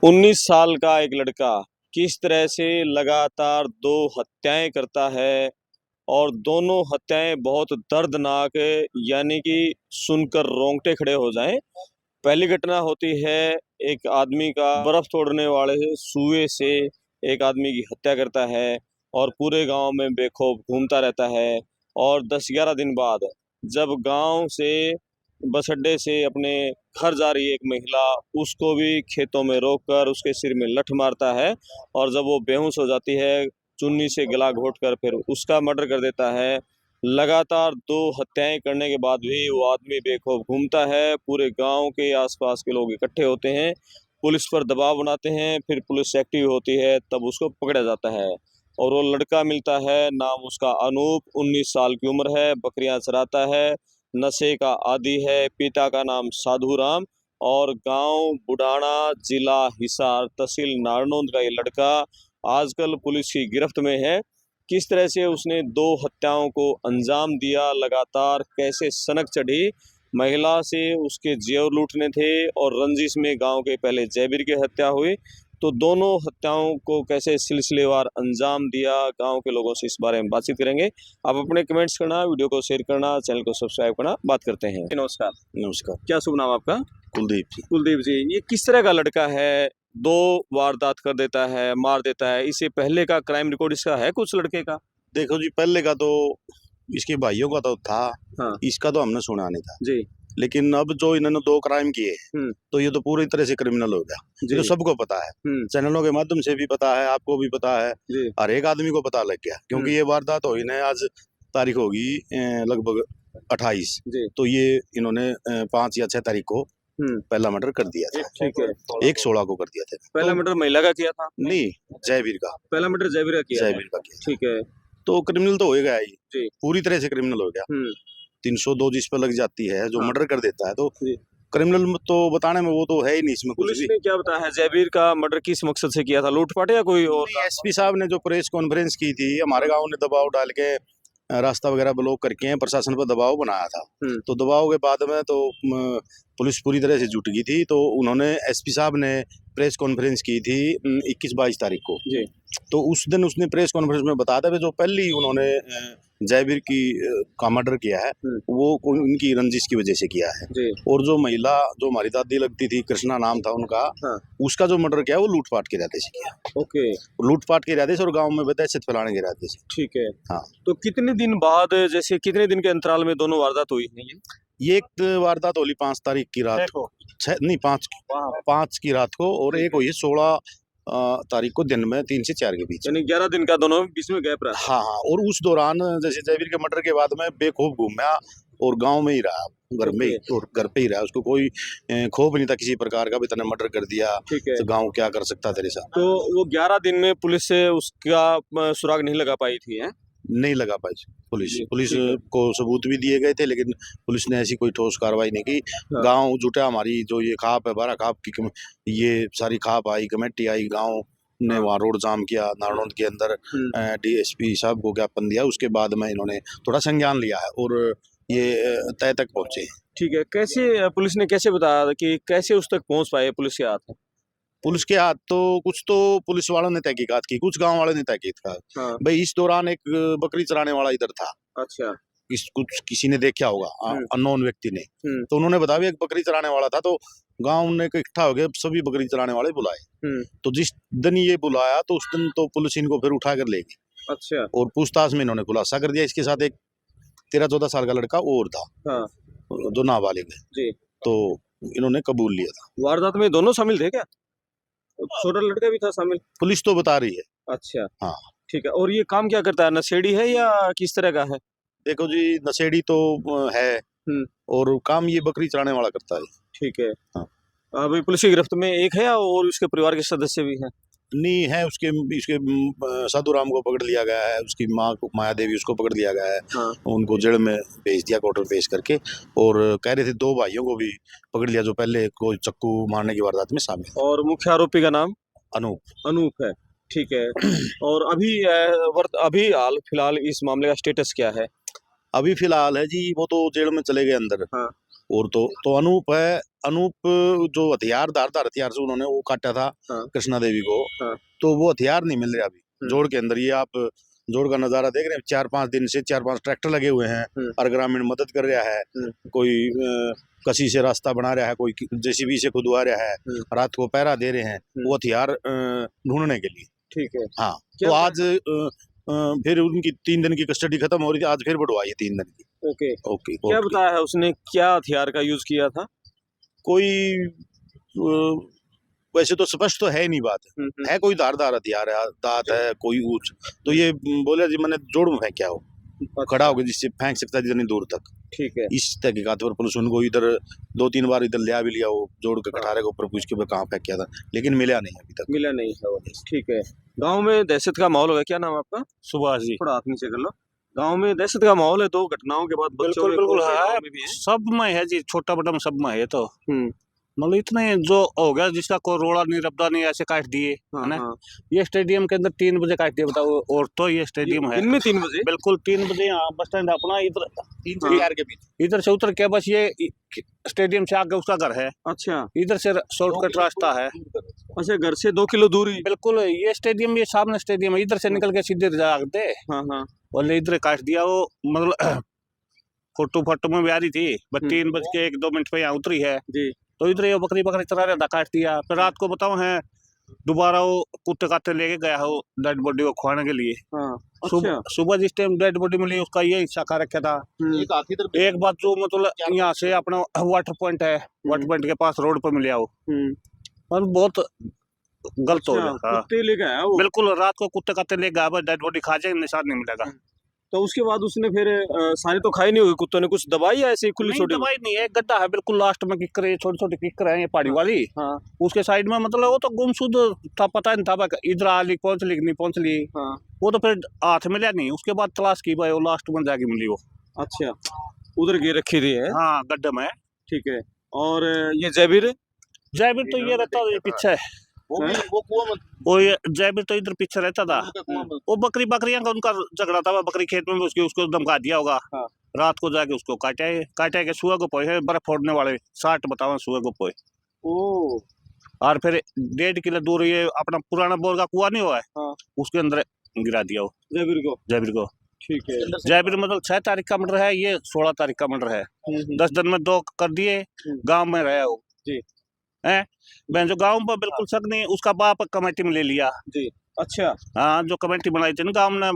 19 साल का एक लड़का किस तरह से लगातार 2 हत्याएं करता है और दोनों हत्याएं बहुत दर्दनाक है, यानी कि सुनकर रोंगटे खड़े हो जाएं। पहली घटना होती है, एक आदमी का बर्फ तोड़ने वाले सुए से एक आदमी की हत्या करता है और पूरे गांव में बेखौफ घूमता रहता है। और 10-11 दिन बाद जब गांव से बस अड्डे से अपने घर जा रही एक महिला, उसको भी खेतों में रोककर उसके सिर में लठ मारता है और जब वो बेहोश हो जाती है, चुन्नी से गला घोंटकर फिर उसका मर्डर कर देता है। लगातार 2 हत्याएं करने के बाद भी वो आदमी बेखौफ घूमता है। पूरे गांव के आसपास के लोग इकट्ठे होते हैं, पुलिस पर दबाव बनाते हैं, फिर पुलिस एक्टिव होती है, तब उसको पकड़ा जाता है और वो लड़का मिलता है। नाम उसका अनूप, 19 साल की उम्र है, बकरियां चराता है, नशे का आदी है। पिता का नाम साधु राम और गांव बुढ़ाना, जिला हिसार, तहसील नारनौंद का ये लड़का आजकल पुलिस की गिरफ्त में है। किस तरह से उसने 2 हत्याओं को अंजाम दिया, लगातार कैसे सनक चढ़ी, महिला से उसके जेवर लूटने थे और रंजिश में गांव के पहले जयवीर की हत्या हुई, तो दोनों हत्याओं को कैसे सिलसिलेवार अंजाम दिया, गांव के लोगों से इस बारे में बातचीत करेंगे। आप अपने कमेंट्स करना, वीडियो को शेयर करना, चैनल को सब्सक्राइब करना। बात करते हैं। नमस्कार। नमस्कार। क्या शुभ नाम आपका? कुलदीप जी। कुलदीप जी, ये किस तरह का लड़का है? 2 वारदात कर देता है, मार देता है। इससे पहले का क्राइम रिकॉर्ड इसका है कुछ लड़के का? देखो जी, पहले का तो इसके भाइयों का तो था। हाँ इसका तो हमने सुना नहीं था जी। लेकिन अब जो इन्होंने 2 क्राइम किए तो ये तो पूरी तरह से क्रिमिनल हो गया। ये तो सबको पता है, चैनलों के माध्यम से भी पता है, आपको भी पता है, हर एक आदमी को पता लग गया। क्योंकि ये वारदात हुई ना, आज तारीख होगी लगभग 28, तो ये इन्होंने 5 या 6 तारीख को पहला मर्डर कर दिया था। ठीक है। 1/16 को कर दिया था। पहला मर्डर महिला का किया था? नहीं, जयवीर का। पहला मर्डर जयवीर का किया? जयवीर का किया। ठीक है। तो क्रिमिनल तो हो गया ही, जी। पूरी तरह से क्रिमिनल हो गया। 302 जिस पर लग जाती है, जो मर्डर कर देता है, तो क्रिमिनल तो बताने में वो तो है ही नहीं इसमें कुछ भी। पुलिस ने क्या बताया है, जयवीर का मर्डर किस मकसद से किया था? लूटपाट या कोई और? एसपी साहब ने जो प्रेस कॉन्फ्रेंस की थी, हमारे गांव ने दबाव डाल के रास्ता वगैरह ब्लॉक करके प्रशासन पर दबाव बनाया था। तो दबाव के बाद में तो पुलिस पूरी तरह से जुट गई थी। तो उन्होंने, एसपी साहब ने प्रेस कॉन्फ्रेंस की थी 21-22 तारीख को जी। तो उस दिन उसने प्रेस कॉन्फ्रेंस में बताया था जो पहली उन्होंने जयवीर की का मर्डर किया है, वो उनकी रंजिश की वजह से किया है जी। और जो महिला, जो हमारी दादी लगती थी, कृष्णा नाम था उनका, हाँ। उसका जो मर्डर किया वो लूटपाट के इरादे से किया। ओके। लूटपाट के इरादे से और गांव में दहशत फैलाने के इरादे से। ठीक है। हाँ। तो कितने दिन बाद, जैसे कितने दिन के अंतराल में दोनों वारदात हुई है? ये एक वारदात होली 5 तारीख की रात को, 6 नहीं 5 की रात को, और एक हुई 16 तारीख को दिन में 3 से 4 के बीच, यानी 11 दिन का दोनों बीच में गैप रहा। हाँ हाँ। और उस दौरान जैसे जयवीर के मर्डर के बाद में बेखौफ घूमा और गांव में ही रहा, घर में ही, और घर पे ही रहा। उसको कोई खौफ नहीं था किसी प्रकार का भी, तने मर्डर कर दिया तो गांव क्या कर सकता तेरे साथ। तो वो 11 दिन में पुलिस से उसका सुराग नहीं लगा पाई थी? है नहीं लगा पाई पुलिस को सबूत भी दिए गए थे, लेकिन पुलिस ने ऐसी कोई ठोस कार्रवाई नहीं की। हाँ। गांव जुटा, हमारी जो ये खाप है, 12 खाप की, ये सारी खाप आई, कमेटी आई, गांव ने वहाँ रोड जाम किया, नारनौंद के अंदर डीएसपी साहब को ज्ञापन दिया। उसके बाद में इन्होंने थोड़ा संज्ञान लिया है और ये तय तक पहुंचे। ठीक है। कैसे पुलिस ने कैसे बताया कि कैसे उस तक पहुंच पाए पुलिस के हाथ? पुलिस के हाथ तो कुछ तो पुलिस वालों ने तहकीकात की, कुछ गांव वालों ने तहकीकात। हाँ। भाई इस दौरान एक बकरी चराने वाला इधर था। अच्छा। कुछ किसी ने देखा होगा, अननोन व्यक्ति ने, तो उन्होंने बताया एक बकरी चराने वाला था। तो गांव ने इकट्ठा हो गए, सभी बकरी चराने वाले बुलाए। तो जिस दिन ये बुलाया तो उस दिन तो पुलिस इनको फिर उठा कर ले गई। अच्छा। और पूछताछ में इन्होंने खुलासा कर दिया, इसके साथ एक 13-14 साल का लड़का और था। हाँ। जो नाबालिग है। तो इन्होंने कबूल लिया था। वारदात में दोनों शामिल थे क्या? छोटा लड़का भी था शामिल? पुलिस तो बता रही है। अच्छा। हाँ। ठीक है। और ये काम क्या करता है, नशेड़ी है या किस तरह का है? देखो जी, नशेड़ी तो है और काम ये बकरी चराने वाला करता है। ठीक है। हाँ। अभी पुलिस की गिरफ्त में एक है और उसके परिवार के सदस्य भी हैं? नहीं है, उसके साधु राम को पकड़ लिया गया है, उसकी माँ को, माया देवी, उसको पकड़ लिया गया है। हाँ। उनको जेल में भेज दिया, कोर्ट में पेश करके। और कह रहे थे 2 भाइयों को भी पकड़ लिया जो पहले कोई चक्कू मारने की वारदात में शामिल। और मुख्य आरोपी का नाम अनूप है। ठीक है। और अभी हाल फिलहाल इस मामले का स्टेटस क्या है? अभी फिलहाल है जी, वो तो जेल में चले गए अंदर। हाँ। और तो अनूप है, अनूप जो हथियार धारदार हथियार से उन्होंने वो काटा था हाँ। कृष्णा देवी को, हाँ। तो वो हथियार नहीं मिल रहा अभी जोड़ के अंदर। ये आप जोड़ का नजारा देख रहे हैं, 4-5 दिन से 4-5 ट्रैक्टर लगे हुए हैं और ग्रामीण मदद कर रहा है, कोई कसी से रास्ता बना रहा है, कोई जेसीबी से खुदवा रहा है, रात को पहरा दे रहे हैं वो हथियार ढूंढने के लिए। ठीक है। हाँ, तो आज फिर उनकी 3 दिन की कस्टडी खत्म हो रही थी, आज फिर बढ़वाई है 3 दिन की। ओके। ओके, क्या बताया है उसने, क्या हथियार का यूज किया था? कोई वैसे तो स्पष्ट तो है नहीं बात, है कोई धारदार हथियार है, दांत है कोई ऊंच, तो ये बोले जी मैंने जोड़ में फेंका हो, खड़ा होकर जिससे फेंक सकता है जितनी दूर तक। ठीक है। इस तहकीकात पर पुलिस उनको इधर 2-3 बार इधर लिया भी लिया, वो जोड़ के कटारे के ऊपर पूछ के कहाँ फेंक किया था, लेकिन मिला नहीं अभी तक। मिला नहीं है वो। ठीक है। गांव में दहशत का माहौल है, क्या नाम है आपका? सुभाष जी। थोड़ा हाथ नीचे कर लो। गांव में दहशत का माहौल है, 2 घटनाओं के बाद बच्चों बिल्कुल बिल्कुल गाँव है, में भी है। सब में है जी, छोटा बड़ा सब में है। तो हम्म। मतलब इतने जो हो गया जिसका कोई रोड़ा नहीं रबदा नहीं ऐसे काट दिए, है ना। ये स्टेडियम के अंदर 3 बजे काट दिए, बताओ। और तो ये स्टेडियम है दिन में 3 बजे? बिल्कुल 3 बजे। यहाँ बस स्टैंड अपना इधर 3 से 4 के बीच, इधर से उतर के बस ये स्टेडियम से आगे उसका घर है। अच्छा। इधर से शॉर्टकट रास्ता है। अच्छा, घर से 2 किलो दूरी? बिल्कुल, ये स्टेडियम, ये सामने स्टेडियम है, इधर से निकल के सीधे जाते। हाँ। और इधर काट दिया वो, मतलब फोटो में भी आ रही थी, बस 3 बज के 1-2 मिनट पे यहाँ उतरी है जी। तो इधर ये बकरी चरा रहा था, काट दिया। फिर रात को बताओ है दोबारा वो कुत्ते काते लेके गया हो डेड बॉडी को खुआने के लिए। हाँ। अच्छा। सुबह जिस टाइम डेड बॉडी मिली उसका ये हिस्सा खा रखा था। एक बात जो मतलब यहाँ से अपना वाटर पॉइंट है, वाटर पॉइंट के पास रोड पर मिले हो, और बहुत गलत हो गया। कुत्ते ले गया वो? बिल्कुल, रात को कुत्ते काते ले गया, डेड बॉडी खा जाए, निशान नहीं मिलेगा। तो उसके बाद उसने फिर सारी तो खाई नहीं होगी कुत्तों ने, कुछ दवाई या ऐसे ही खुली छोटी? दवाई नहीं है, गड्ढा है बिल्कुल लास्ट में, किक्कर है, छोटी छोटी किक्कर है ये पहाड़ी वाली। हाँ। उसके साइड में मतलब वो तो गुमशुद था, पता नहीं था इधर आली पहुंच ली नहीं पहुंच ली। हाँ। वो तो फिर हाथ मिला नहीं, उसके बाद तलाश की भाई, वो लास्ट में जाके मिली वो। अच्छा, उधर गिर रखी थी है? हाँ, गड्ढे में। ठीक है। और ये जयवीर तो ये रहता था पीछे, वो ये जयवीर तो इधर पीछे रहता था। वो बकरियां का उनका झगड़ा था, बकरी खेत में उसको धमका दिया होगा। हाँ। रात को जाके उसको काटे के सुअर को पोए, बर्फ फोड़ने वाले 60 बताओ सुअर को पोए। और फिर 1.5 किलो दूर ये अपना पुराना बोर का कुआं नहीं हुआ है। हाँ। उसके अंदर गिरा दिया वो जयवीर को। ठीक है। जयवीर मतलब 6 तारीख का मर्डर है, ये 16 तारीख का मर्डर है। 10 दिन में 2 कर दिए, गांव में रहा वो जी है। मैं जो गांव पर बिल्कुल शक नहीं, उसका बाप कमेटी में ले लिया जी। अच्छा। हाँ, जो कमेटी बनाई थी ना गांव ने,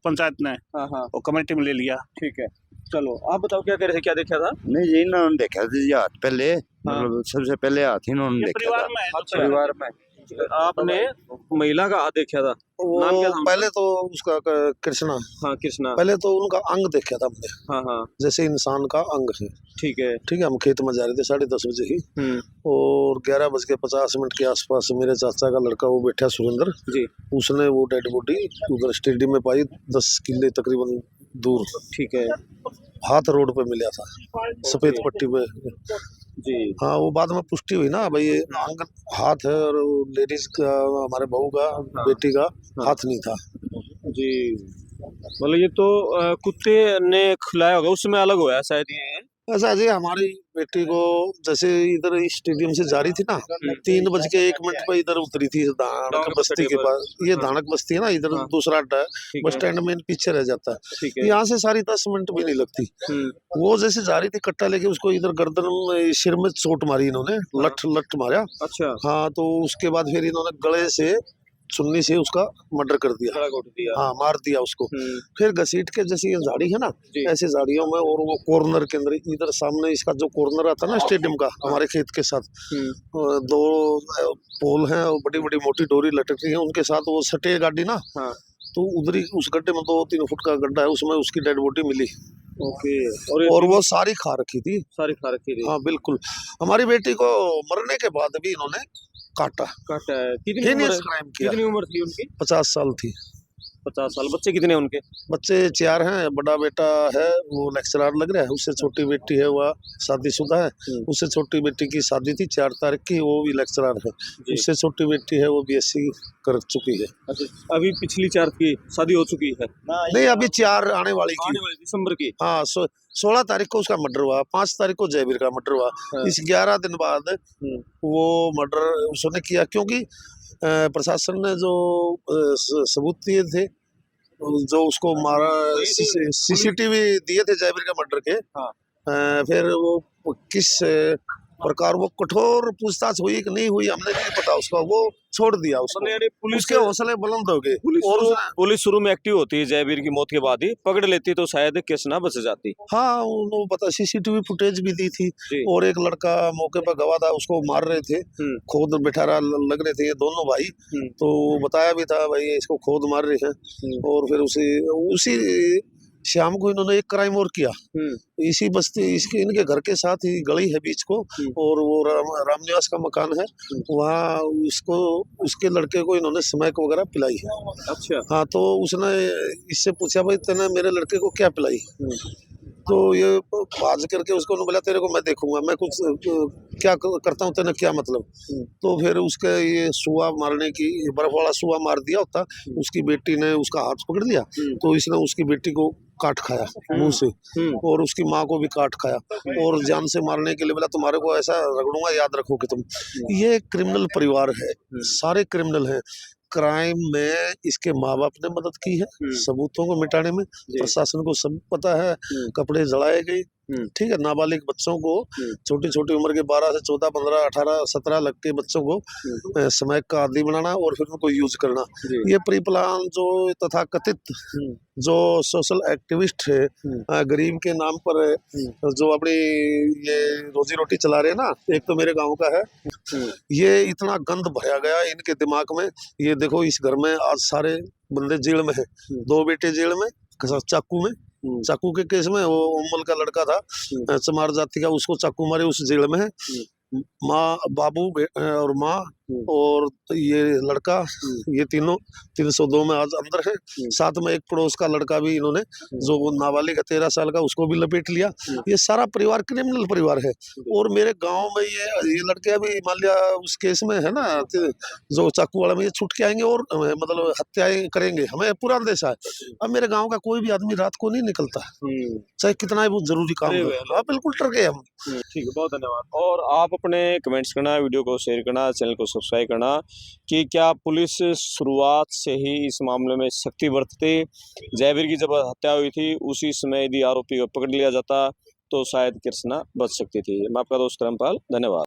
पंचायत ने, हाँ। वो कमेटी में ले लिया। ठीक है, चलो आप बताओ क्या कह रहे थे, क्या देखा था? नहीं जी, इन्होंने देखा था जी हाथ पहले, मतलब सबसे पहले हाथ इन्होंने देखा परिवार था। में है। अच्छा। परिवार में आपने महिला का हाथ देखा था? नाम क्या था? पहले तो उसका कृष्णा। हाँ, कृष्णा। पहले तो उनका अंग देखा था हमने। हाँ। जैसे इंसान का अंग है। ठीक है। हम खेत में जा रहे थे 10:30 बजे ही, और 11:50 के आसपास मेरे चाचा का लड़का वो बैठा सुरेंद्र जी, उसने वो डेड बॉडी उधर स्टेडियम में पाई, 10 किले तकरीबन दूर। ठीक है। हाथ रोड पे मिला था, सफेद पट्टी पे जी। हाँ, वो बाद में पुष्टि हुई ना भाई, ये अंग हाथ है, और लेडीज का, हमारे बहू का, बेटी का हाथ नहीं था जी। मतलब ये तो कुत्ते ने खिलाया होगा, उसमें अलग हुआ शायद ये। ऐसा जी, हमारी बेटी को जैसे इधर स्टेडियम से जा रही थी ना, 3:01 पे इधर उतरी थी धानक बस्ती के पास। ये धानक बस्ती है ना, इधर दूसरा अड्डा है, बस स्टैंड में पीछे रह जाता है। यहाँ से सारी 10 मिनट भी नहीं लगती। वो जैसे जा रही थी कट्टा लेके, उसको इधर गर्दन में, सिर में चोट मारी इन्होंने, लठ मारा। अच्छा। हाँ, तो उसके बाद फिर इन्होंने गले से चुन्नी से उसका मर्डर कर दिया। हाँ, मार दिया उसको। फिर घसीट के, जैसे ये झाड़ी है ना, ऐसे झाड़ियों में, और वो कॉर्नर के अंदर इधर सामने इसका जो कॉर्नर आता है ना स्टेडियम का, हमारे खेत के साथ 2 पोल हैं और बड़ी बड़ी मोटी डोरी लटक रही है, उनके साथ वो सटे गाड़ी ना। तो उधर ही उस गड्ढे में 2-3 फुट का गड्ढा है, उसमें उसकी डेड बॉडी मिली। ओके। और वो सारी खा रखी थी। हाँ, बिल्कुल। हमारी बेटी को मरने के बाद भी इन्होंने काटा है। कितनी उम्र थी उनकी? 50 साल थी। 50 साल। बच्चे कितने हैं उनके? बच्चे 4 हैं। बड़ा बेटा है वो लेक्चरर लग रहा है, उससे छोटी बेटी है वह शादीशुदा है। उससे छोटी बेटी की शादी थी 4 तारीख की, वो भी लेक्चरर है। उससे छोटी बेटी है वो BSc कर चुकी है। अच्छा, अभी पिछली 4 की शादी हो चुकी है? नहीं, अभी 4 आने वाली की। आने वाले दिसंबर की? हाँ, 16 तारीख को उसका मर्डर हुआ, 5 तारीख को जयवीर का मर्डर हुआ। इस 11 दिन बाद वो मर्डर उसने किया, क्योंकि प्रशासन ने जो सबूत दिए थे, जो उसको मारा, CCTV दिए थे जयवीर के मर्डर के। फिर वो किस प्रकार वो कठोर पूछताछ हुई कि नहीं हुई हमने नहीं पता उसका, वो छोड़ दिया उसको। पुलिस उसके हौसले बुलंद हो गए। पुलिस शुरू में एक्टिव होती है जयवीर की मौत के बाद ही, पकड़ लेती तो शायद केस ना बच जाती। हाँ, उन्होंने पता CCTV फुटेज भी दी थी। और एक लड़का मौके पर गवाह था, उसको मार रहे थे, खोद बिठारा लग रहे थे ये दोनों भाई। तो बताया भी था भाई इसको खोद मार रहे हैं। और फिर उसी शाम को इन्होंने एक क्राइम और किया, इसी बस्ती इसके इनके घर के साथ ही गली है बीच को, और वो रामनिवास का मकान है, वहाँ उसके लड़के को इन्होंने स्मैक वगैरह पिलाई है। अच्छा। हाँ, तो उसने इससे पूछा भाई तूने मेरे लड़के को क्या पिलाई? तो ये बाज करके उसको बोला तेरे को मैं देखूंगा, मैं कुछ क्या करता हूँ, तेने क्या मतलब? तो फिर उसके ये सुआ मारने की, बर्फ वाला सुआ मार दिया होता। उसकी बेटी ने उसका हाथ पकड़ लिया, तो इसने उसकी बेटी को काट खाया मुंह से, और उसकी माँ को भी काट खाया, और जान से मारने के लिए बोला तुम्हारे को ऐसा रगड़ूंगा, याद रखो कि तुम। ये क्रिमिनल परिवार है, सारे क्रिमिनल हैं। क्राइम में इसके माँ बाप ने मदद की है सबूतों को मिटाने में। प्रशासन को सब पता है, कपड़े जलाए गए, ठीक है। नाबालिग बच्चों को, छोटी छोटी उम्र के 12 से 14, 15, 18, 17 लग के बच्चों को स्मैक का आदी बनाना और फिर उनको यूज करना, ये प्री प्लान जो तथाकथित जो सोशल एक्टिविस्ट है गरीब के नाम पर जो अपनी ये रोजी रोटी चला रहे हैं ना, एक तो मेरे गांव का है, ये इतना गंद भरा गया इनके दिमाग में। ये देखो इस घर में आज सारे बंदे जेल में है, 2 बेटे जेल में चाकू के केस में। वो उम्मल का लड़का था चमार जाति का, उसको चाकू मारे, उस जेल में है। माँ, बाबू और माँ और ये लड़का, ये तीनों 302 में आज अंदर है। साथ में एक पड़ोस का लड़का भी इन्होंने, जो नाबालिग है 13 साल का, उसको भी लपेट लिया। ये सारा परिवार क्रिमिनल परिवार है। और मेरे गांव में ये लड़के अभी मान लिया उस केस में है ना, जो चाकू वाला में, ये छूट के आएंगे और मतलब हत्याएं करेंगे, हमें पूरा अंदेशा है। अब मेरे गाँव का कोई भी आदमी रात को नहीं निकलता, चाहे कितना ही बहुत जरूरी काम हो। हाँ, बिल्कुल डर गए हम। ठीक है, बहुत धन्यवाद। और आप अपने कमेंट्स करना, वीडियो को शेयर करना, चैनल को सब्सक्राइब करना कि क्या पुलिस शुरुआत से ही इस मामले में सख्ती बरतती? जयवीर की जब हत्या हुई थी उसी समय यदि आरोपी को पकड़ लिया जाता तो शायद कृष्णा बच सकती थी। मैं आपका दोस्त रामपाल, धन्यवाद।